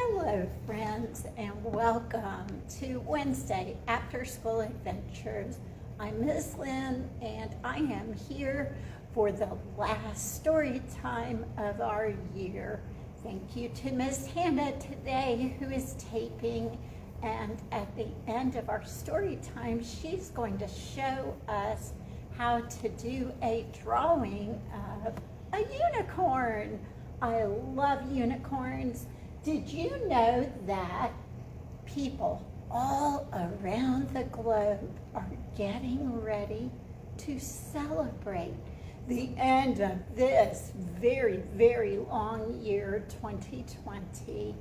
Hello, friends, and welcome to Wednesday After School Adventures. I'm Miss Lynn, and I am here for the last story time of our year. Thank you to Miss Hannah today, who is taping, and at the end of our story time, she's going to show us how to do a drawing of a unicorn. I love unicorns. Did you know that people all around the globe are getting ready to celebrate the end of this very, very long year, 2020,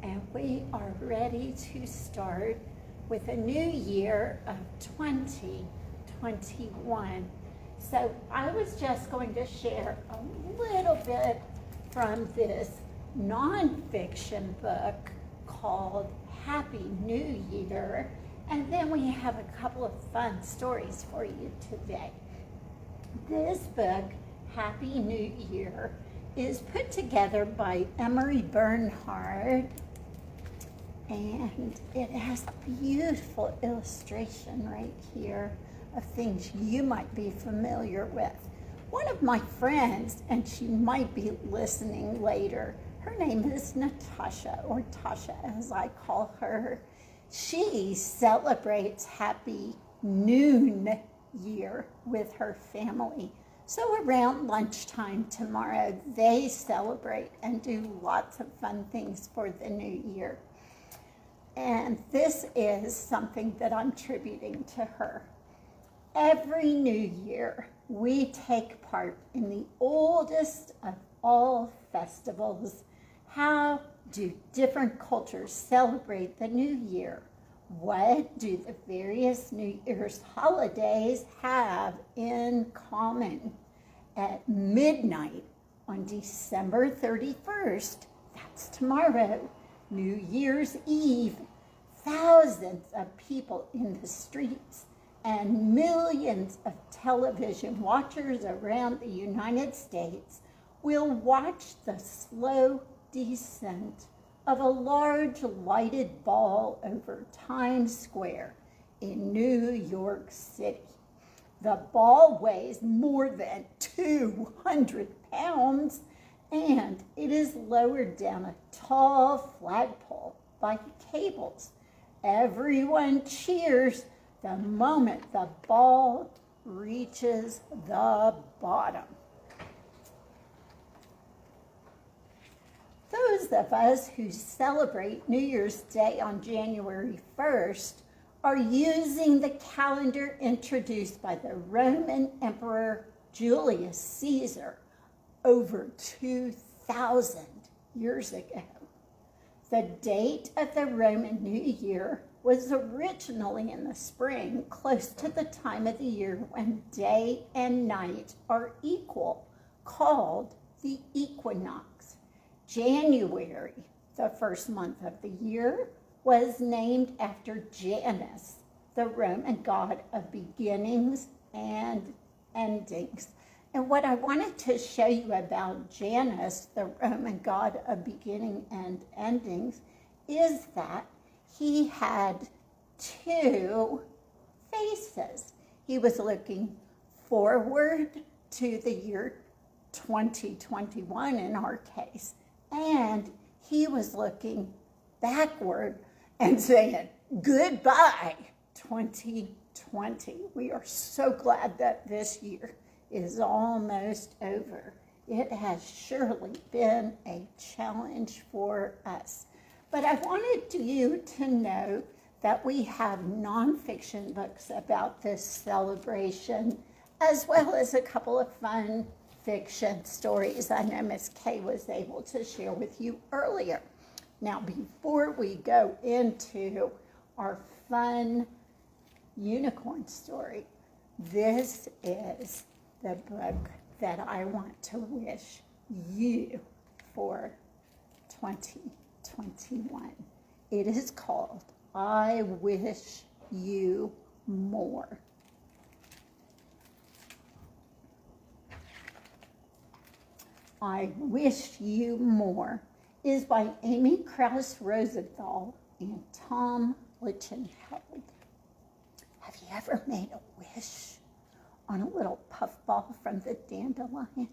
and we are ready to start with a new year of 2021. So I was just going to share a little bit from this nonfiction book called Happy New Year, and then we have a couple of fun stories for you today. This book, Happy New Year, is put together by Emery Bernhardt, and it has a beautiful illustration right here of things you might be familiar with. One of my friends, and she might be listening later, her name is Natasha, or Tasha as I call her. She celebrates Happy Noon Year with her family. So around lunchtime tomorrow, they celebrate and do lots of fun things for the new year. And this is something that I'm tributing to her. Every new year, we take part in the oldest of all festivals. How do different cultures celebrate the new year? What do the various New Year's holidays have in common? At midnight on December 31st, that's tomorrow, New Year's Eve, thousands of people in the streets and millions of television watchers around the United States will watch the slow descent of a large lighted ball over Times Square in New York City. The ball weighs more than 200 pounds, and it is lowered down a tall flagpole by cables. Everyone cheers the moment the ball reaches the bottom. Those of us who celebrate New Year's Day on January 1st are using the calendar introduced by the Roman Emperor Julius Caesar over 2,000 years ago. The date of the Roman New Year was originally in the spring, close to the time of the year when day and night are equal, called the equinox. January, the first month of the year, was named after Janus, the Roman god of beginnings and endings. And what I wanted to show you about Janus, the Roman god of beginning and endings, is that he had two faces. He was looking forward to the year 2021 in our case, and he was looking backward and saying, goodbye, 2020. We are so glad that this year is almost over. It has surely been a challenge for us. But I wanted you to know that we have nonfiction books about this celebration, as well as a couple of fun fiction stories I know Miss Kay was able to share with you earlier. Now, before we go into our fun unicorn story, this is the book that I want to wish you for 2021. It is called I Wish You More. I wish you more is by Amy Krause Rosenthal and Tom Lichtenheld. Have you ever made a wish on a little puffball from the dandelion?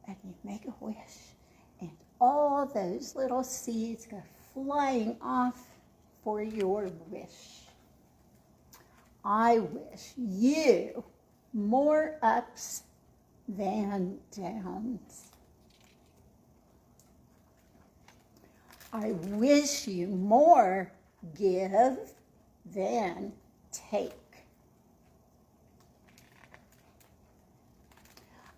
And you make a wish, and all those little seeds go flying off for your wish. I wish you more ups than downs. I wish you more give than take.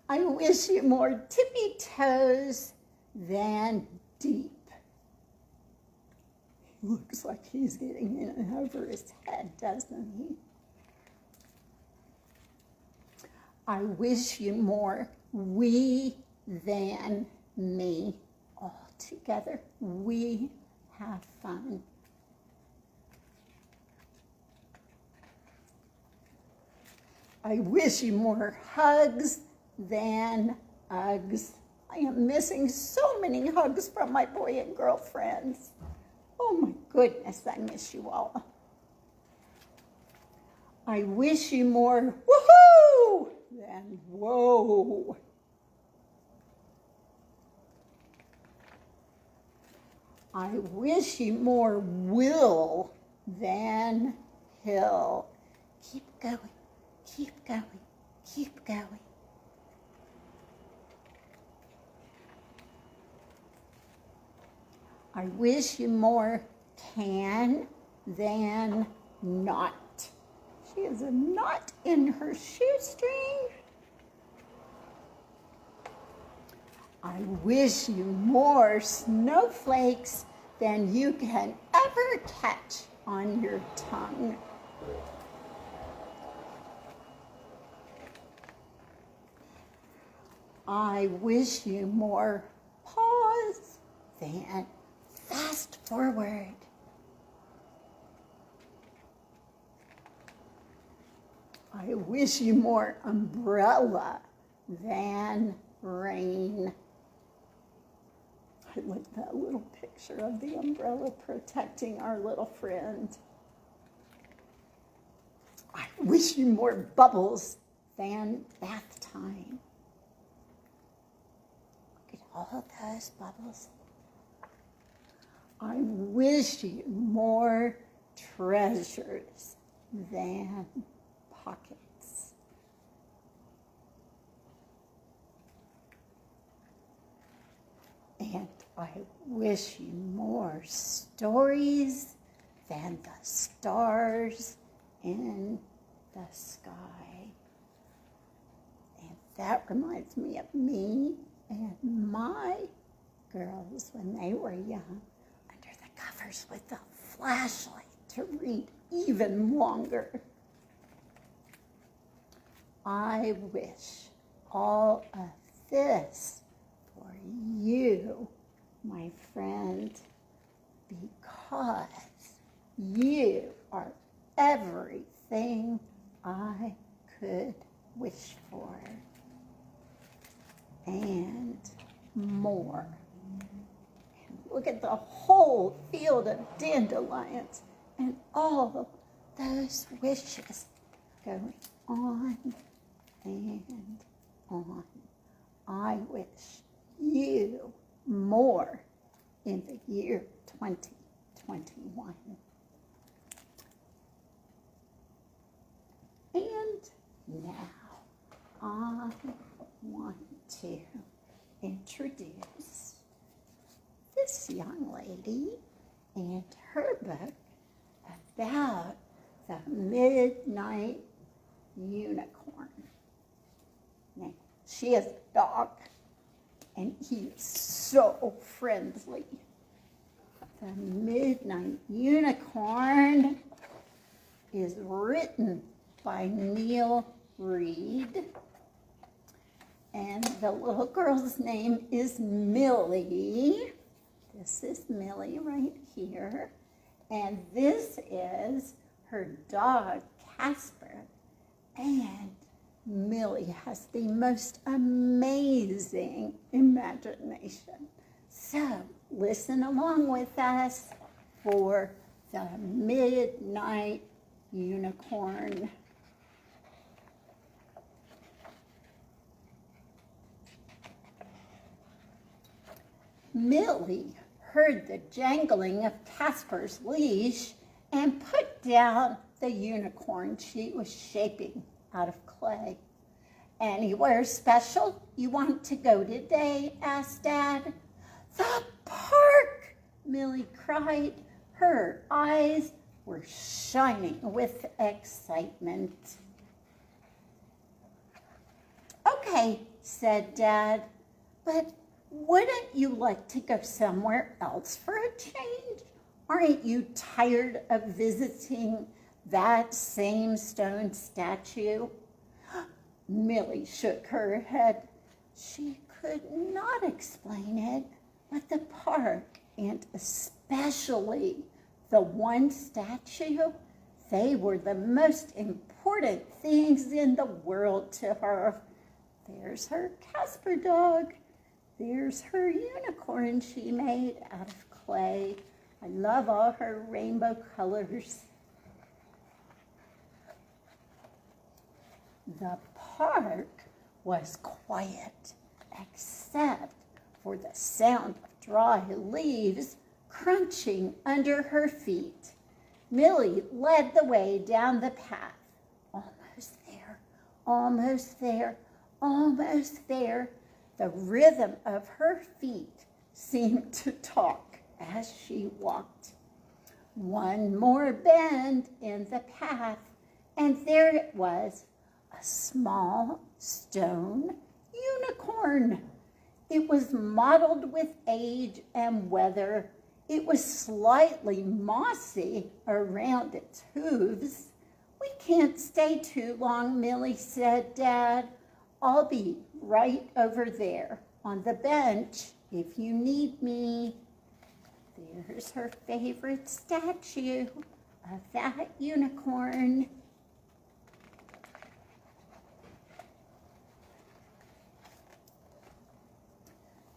I wish you more tippy toes than deep. He looks like he's getting in over his head, doesn't he? I wish you more we than me. All together, we have fun. I wish you more hugs than Uggs. I am missing so many hugs from my boy and girl friends. Oh my goodness, I miss you all. I wish you more woohoo than whoa. I wish you more will than hill. Keep going, keep going, keep going. I wish you more can than not. She has a knot in her shoestring. I wish you more snowflakes than you can ever catch on your tongue. I wish you more pause than fast forward. I wish you more umbrella than rain. I like that little picture of the umbrella protecting our little friend. I wish you more bubbles than bath time. Look at all those bubbles. I wish you more treasures than pockets. And I wish you more stories than the stars in the sky. And that reminds me of me and my girls when they were young, under the covers with the flashlight to read even longer. I wish all of this for you, my friend, because you are everything I could wish for and more. And look at the whole field of dandelions and all those wishes going on and on. I wish you more in the year 2021. And now I want to introduce this young lady and her book about the Midnight Unicorn. Now, she has a dog, and he is so friendly. The Midnight Unicorn is written by Neil Reed, and the little girl's name is Millie. This is Millie right here, and this is her dog, Casper, and Millie has the most amazing imagination. So listen along with us for the Midnight Unicorn. Millie heard the jangling of Casper's leash and put down the unicorn she was shaping out of clay. "Anywhere special you want to go today?" asked Dad. "The park!" Millie cried. Her eyes were shining with excitement. "Okay," said Dad, "but wouldn't you like to go somewhere else for a change? Aren't you tired of visiting that same stone statue?" Millie shook her head. She could not explain it, but the park, and especially the one statue, they were the most important things in the world to her. There's her Casper dog. There's her unicorn she made out of clay. I love all her rainbow colors. The park was quiet, except for the sound of dry leaves crunching under her feet. Millie led the way down the path. Almost there, almost there, almost there. The rhythm of her feet seemed to talk as she walked. One more bend in the path, and there it was, a small stone unicorn. It was mottled with age and weather. It was slightly mossy around its hooves. "We can't stay too long," Millie said, "Dad. I'll be right over there on the bench if you need me." There's her favorite statue of that unicorn.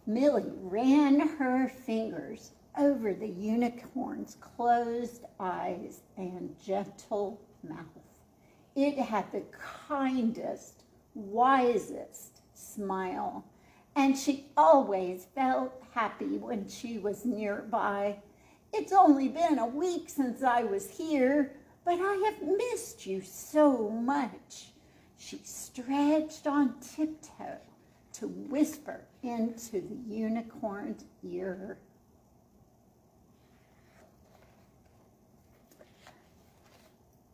Millie ran her fingers over the unicorn's closed eyes and gentle mouth. It had the kindest, wisest smile, and she always felt happy when she was nearby. "It's only been a week since I was here, but I have missed you so much." She stretched on tiptoe to whisper into the unicorn's ear.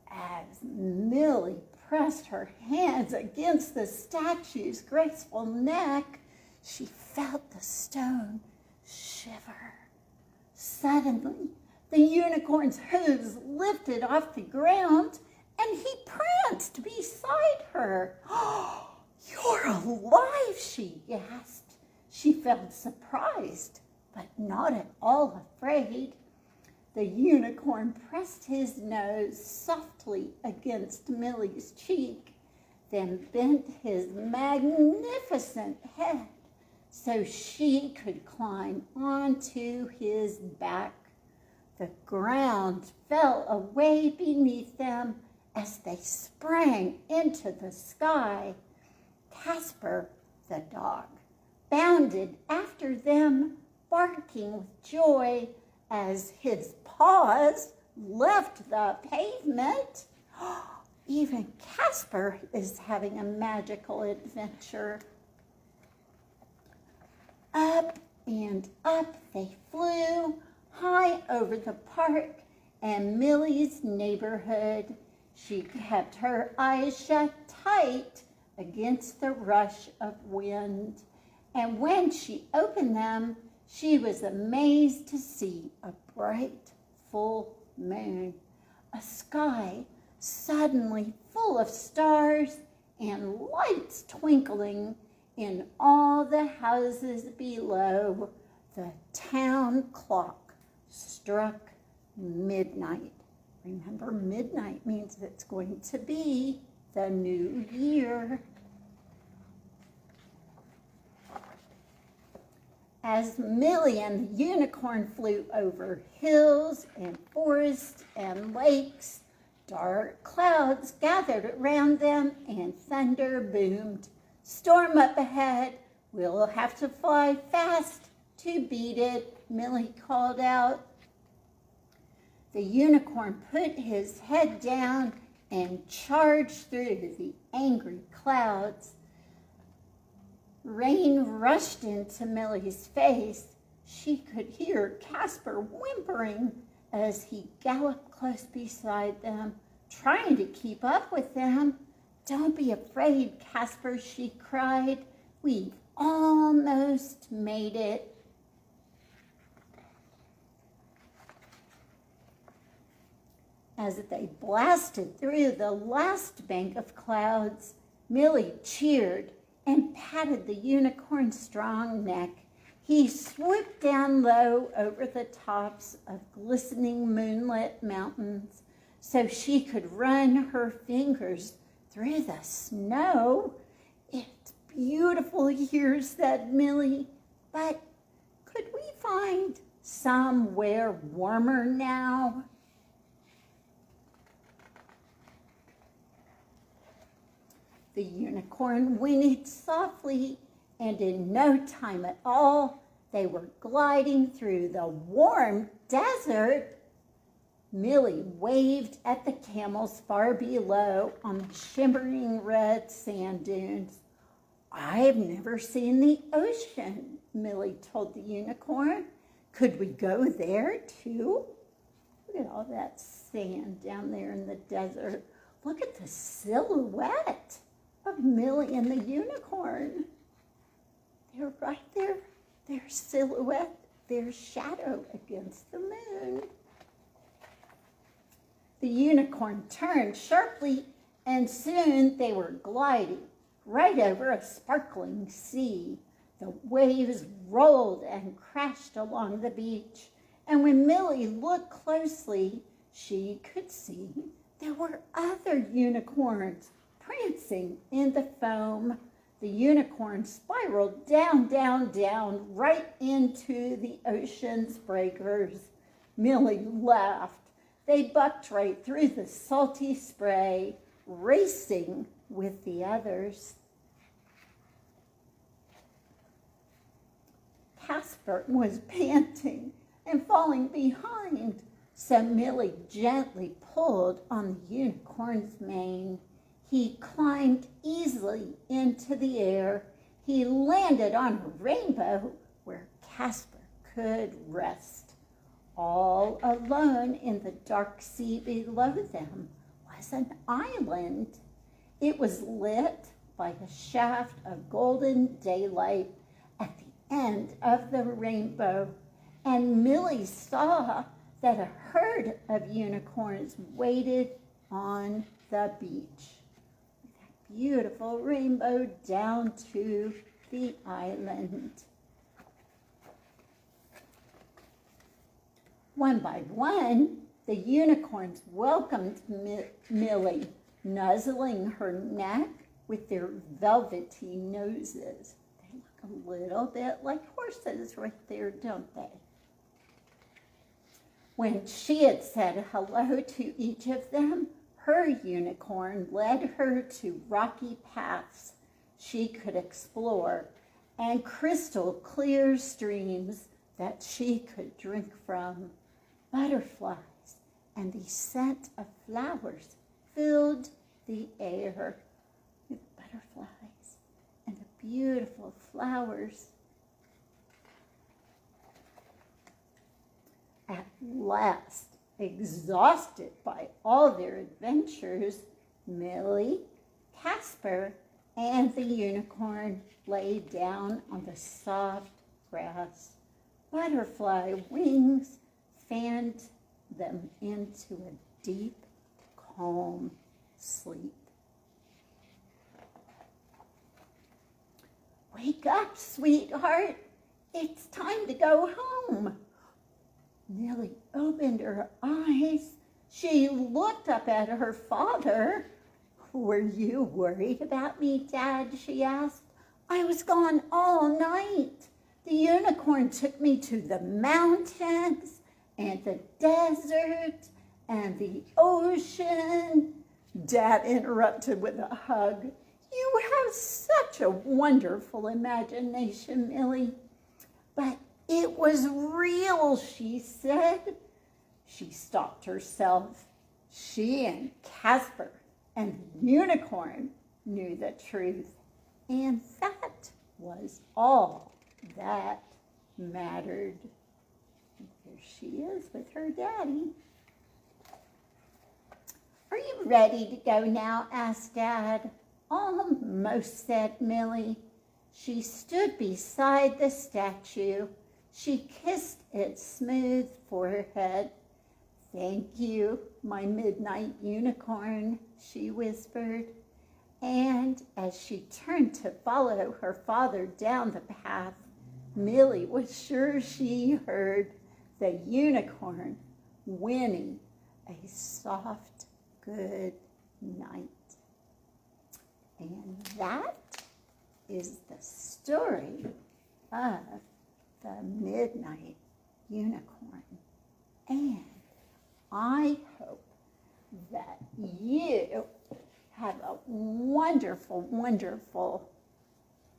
As Millie pressed her hands against the statue's graceful neck, she felt the stone shiver. Suddenly, the unicorn's hooves lifted off the ground, and he pranced beside her. "Oh, you're alive!" she gasped. She felt surprised, but not at all afraid. The unicorn pressed his nose softly against Millie's cheek, then bent his magnificent head so she could climb onto his back. The ground fell away beneath them as they sprang into the sky. Casper, the dog, bounded after them, barking with joy as his paws left the pavement. Even Casper is having a magical adventure. Up and up they flew, high over the park and Millie's neighborhood. She kept her eyes shut tight against the rush of wind, and when she opened them, she was amazed to see a bright, full moon, a sky suddenly full of stars and lights twinkling in all the houses below. The town clock struck midnight. Remember, midnight means it's going to be the new year. As Millie and the unicorn flew over hills and forests and lakes, dark clouds gathered around them and thunder boomed. Storm up ahead. We'll have to fly fast to beat it, Millie called out. The unicorn put his head down and charged through the angry clouds. Rain rushed into Millie's face. She could hear Casper whimpering as he galloped close beside them, trying to keep up with them. Don't be afraid, Casper, she cried. We've almost made it. As they blasted through the last bank of clouds, Millie cheered and patted the unicorn's strong neck. He swooped down low over the tops of glistening moonlit mountains so she could run her fingers through the snow. It's beautiful here, said Millie, but could we find somewhere warmer now? The unicorn whinnied softly, and in no time at all, they were gliding through the warm desert. Millie waved at the camels far below on the shimmering red sand dunes. I've never seen the ocean, Millie told the unicorn. Could we go there too? Look at all that sand down there in the desert. Look at the silhouette of Millie and the unicorn. They're right there, their silhouette, their shadow against the moon. The unicorn turned sharply, and soon they were gliding right over a sparkling sea. The waves rolled and crashed along the beach, and when Millie looked closely, she could see there were other unicorns prancing in the foam. The unicorn spiraled down, down, down, right into the ocean's breakers. Millie laughed. They bucked right through the salty spray, racing with the others. Casper was panting and falling behind, so Millie gently pulled on the unicorn's mane. He climbed easily into the air. He landed on a rainbow where Casper could rest. All alone in the dark sea below them was an island. It was lit by a shaft of golden daylight at the end of the rainbow, and Millie saw that a herd of unicorns waited on the beach. Beautiful rainbow down to the island. One by one, the unicorns welcomed Millie, nuzzling her neck with their velvety noses. They look a little bit like horses right there, don't they? When she had said hello to each of them, her unicorn led her to rocky paths she could explore and crystal clear streams that she could drink from. Butterflies and the scent of flowers filled the air with butterflies and the beautiful flowers. At last, exhausted by all their adventures, Millie, Casper, and the unicorn lay down on the soft grass. Butterfly wings fanned them into a deep, calm sleep. Wake up, sweetheart. It's time to go home. Millie opened her eyes. She looked up at her father. Were you worried about me, Dad? She asked. I was gone all night. The unicorn took me to the mountains and the desert and the ocean. Dad interrupted with a hug. You have such a wonderful imagination, Millie. But it was real, she said. She stopped herself. She and Casper and the unicorn knew the truth. And that was all that mattered. There she is with her daddy. Are you ready to go now? Asked Dad. Almost, said Millie. She stood beside the statue. She kissed its smooth forehead. Thank you, my midnight unicorn, she whispered. And as she turned to follow her father down the path, Millie was sure she heard the unicorn whinny a soft good night. And that is the story of the Midnight Unicorn. And I hope that you have a wonderful, wonderful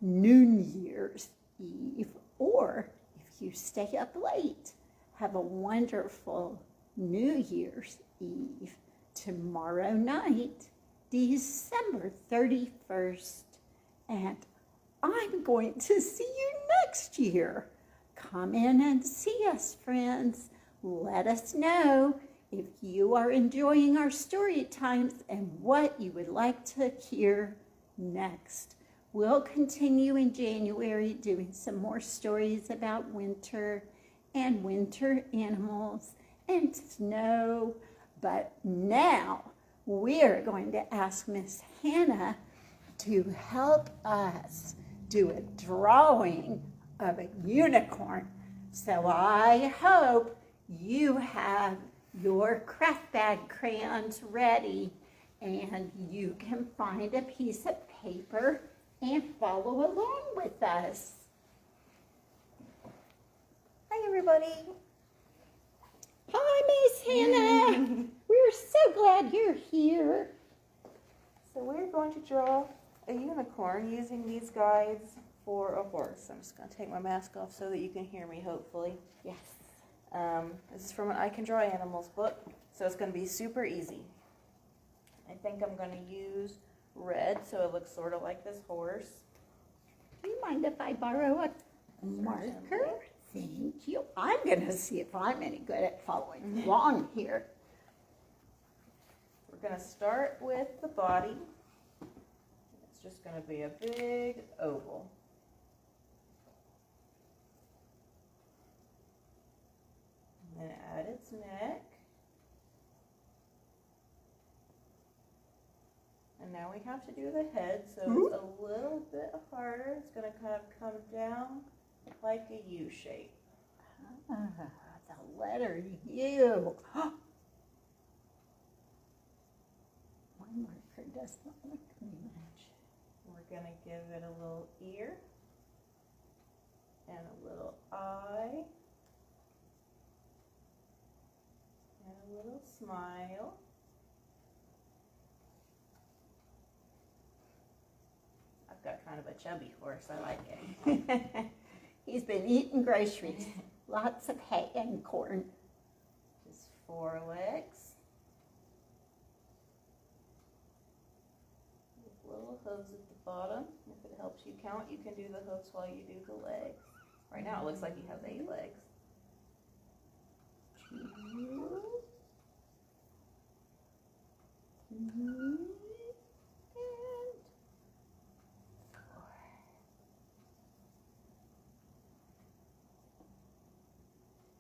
New Year's Eve, or if you stay up late, have a wonderful New Year's Eve tomorrow night, December 31st. And I'm going to see you next year. Come in and see us, friends. Let us know if you are enjoying our story times and what you would like to hear next. We'll continue in January doing some more stories about winter and winter animals and snow. But now we're going to ask Miss Hannah to help us do a drawing of a unicorn. So I hope you have your craft bag crayons ready and you can find a piece of paper and follow along with us. Hi, everybody. Hi, Miss Hannah. We're so glad you're here. So we're going to draw a unicorn using these guides for a horse. I'm just going to take my mask off so that you can hear me, hopefully. Yes. This is from an I Can Draw Animals book, so it's going to be super easy. I think I'm going to use red so it looks sort of like this horse. Do you mind if I borrow a marker? Thank you. I'm going to see if I'm any good at following along here. We're going to start with the body. It's just going to be a big oval. And then add its neck. And now we have to do the head, so it's a little bit harder. It's going to kind of come down like a U shape. The letter U. My marker does not look much. We're going to give it a little ear and a little eye and a little smile. I've got kind of a chubby horse. I like it. He's been eating groceries. Lots of hay and corn. His forelegs. With little hooves at the bottom. If it helps you count, you can do the hooves while you do the legs. Right now it looks like he has 8 legs. 2, 3,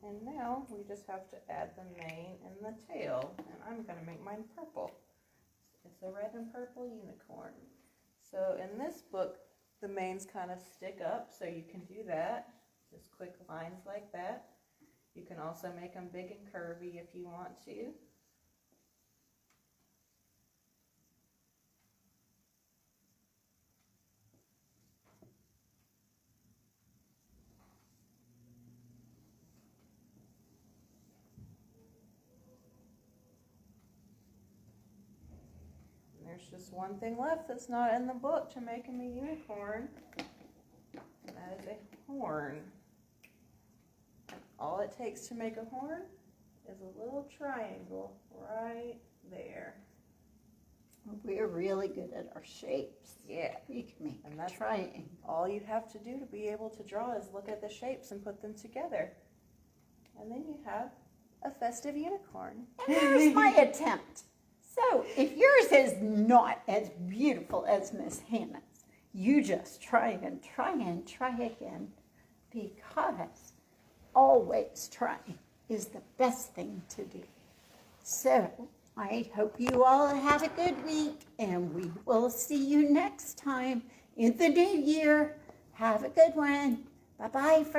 and now we just have to add the mane and the tail, and I'm going to make mine purple. It's a red and purple unicorn. So in this book, the manes kind of stick up, so you can do that. Just quick lines like that. You can also make them big and curvy if you want to. there's just one thing left that's not in the book to make him a unicorn. And that is a horn. And all it takes to make a horn is a little triangle right there. We're really good at our shapes. Yeah. We can make And a that's triangle. all you have to do to be able to draw is look at the shapes and put them together. And then you have a festive unicorn. And there's my attempt. So if yours is not as beautiful as Miss Hannah's, you just try and try and try again, because always trying is the best thing to do. So I hope you all have a good week, and we will see you next time in the new year. Have a good one. Bye-bye for